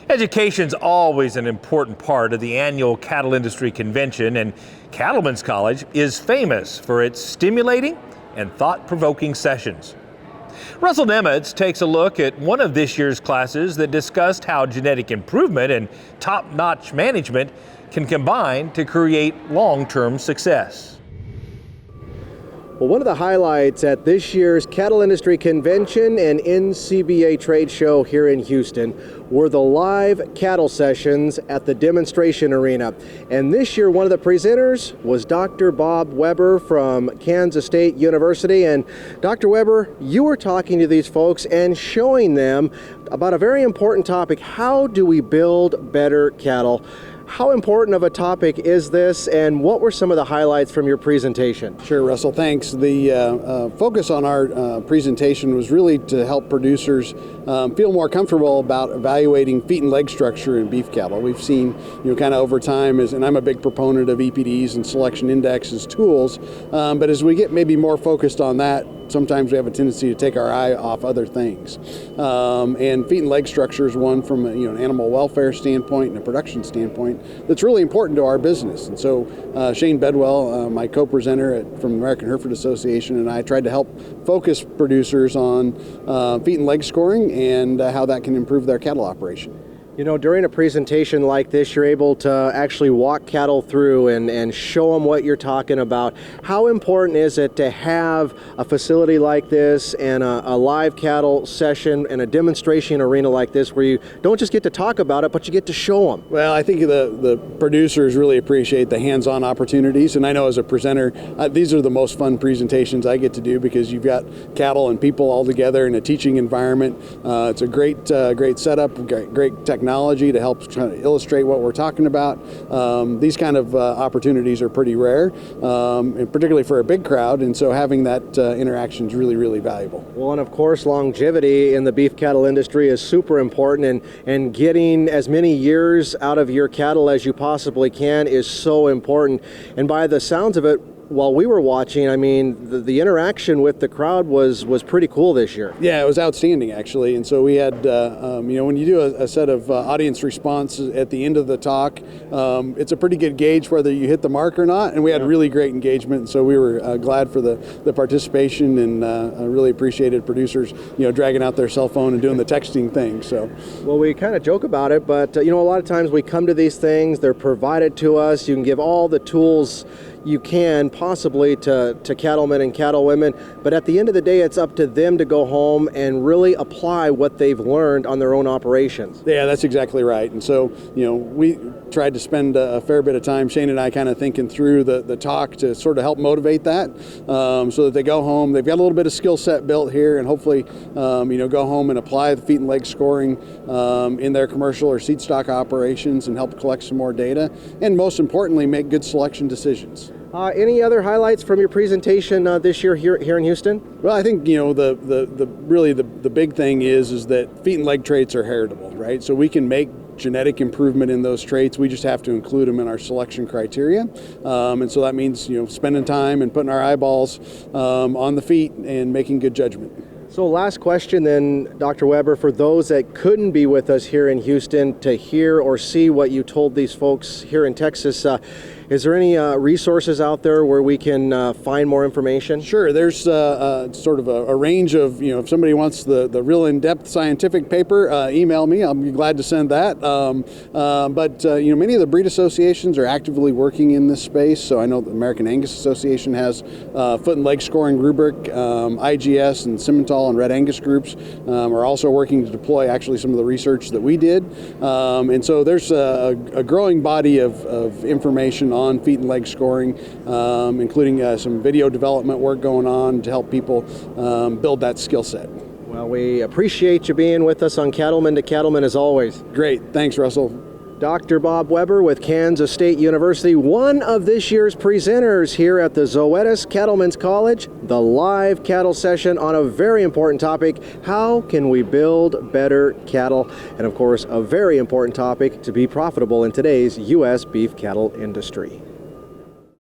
Education's always an important part of the annual Cattle Industry Convention, and Cattlemen's College is famous for its stimulating and thought-provoking sessions. Russell Nemitz takes a look at one of this year's classes that discussed how genetic improvement and top-notch management can combine to create long-term success. Well, one of the highlights at this year's Cattle Industry Convention and NCBA trade show here in Houston were the live cattle sessions at the demonstration arena. And this year, one of the presenters was Dr. Bob Weaber from Kansas State University. And Dr. Weaber, you were talking to these folks and showing them about a very important topic. How do we build better cattle? How important of a topic is this, and what were some of the highlights from your presentation? Sure, Russell, thanks. The focus on our presentation was really to help producers feel more comfortable about evaluating feet and leg structure in beef cattle. We've seen, kind of over time, and I'm a big proponent of EPDs and selection indexes tools, but as we get maybe more focused on that, sometimes we have a tendency to take our eye off other things. And feet and leg structure is one from an animal welfare standpoint and a production standpoint that's really important to our business. And so Shane Bedwell, my co-presenter from the American Hereford Association, and I tried to help focus producers on feet and leg scoring and how that can improve their cattle operation. During a presentation like this, you're able to actually walk cattle through and show them what you're talking about. How important is it to have a facility like this and a live cattle session and a demonstration arena like this where you don't just get to talk about it, but you get to show them? Well, I think the producers really appreciate the hands-on opportunities, and I know as a presenter, these are the most fun presentations I get to do because you've got cattle and people all together in a teaching environment. It's a great setup, great technology to help try to illustrate what we're talking about. These kind of opportunities are pretty rare, and particularly for a big crowd, and so having that interaction is really, really valuable. Well, and of course, longevity in the beef cattle industry is super important, and getting as many years out of your cattle as you possibly can is so important. And by the sounds of it, while we were watching, I mean, the interaction with the crowd was pretty cool this year. Yeah, it was outstanding, actually. And so we had, when you do a set of audience response at the end of the talk, it's a pretty good gauge whether you hit the mark or not. And we had really great engagement. And so we were glad for the participation, and really appreciated producers, dragging out their cell phone and doing the texting thing. So, well, we kind of joke about it, but a lot of times we come to these things, they're provided to us. You can give all the tools you can possibly to cattlemen and cattlewomen, but at the end of the day, it's up to them to go home and really apply what they've learned on their own operations. Yeah, that's exactly right. And so, we tried to spend a fair bit of time, Shane and I, kind of thinking through the talk to sort of help motivate that, so that they go home, they've got a little bit of skill set built here, and hopefully, go home and apply the feet and leg scoring in their commercial or seed stock operations and help collect some more data, and most importantly, make good selection decisions. Any other highlights from your presentation this year here in Houston? Well, I think the big thing is that feet and leg traits are heritable, right? So we can make genetic improvement in those traits. We just have to include them in our selection criteria, and so that means spending time and putting our eyeballs on the feet and making good judgment. So last question then, Dr. Weber, for those that couldn't be with us here in Houston to hear or see what you told these folks here in Texas, is there any resources out there where we can find more information? Sure. There's sort of a range of, if somebody wants the real in-depth scientific paper, email me. I'll be glad to send that. But many of the breed associations are actively working in this space. So I know the American Angus Association has foot and leg scoring rubric. IGS and Simmental and Red Angus groups are also working to deploy actually some of the research that we did. And so there's a growing body of information on feet and leg scoring, including some video development work going on to help people build that skill set. Well, we appreciate you being with us on Cattleman to Cattleman as always. Great. Thanks, Russell. Dr. Bob Weber with Kansas State University, one of this year's presenters here at the Zoetis Cattlemen's College, the live cattle session on a very important topic, how can we build better cattle? And of course, a very important topic to be profitable in today's U.S. beef cattle industry.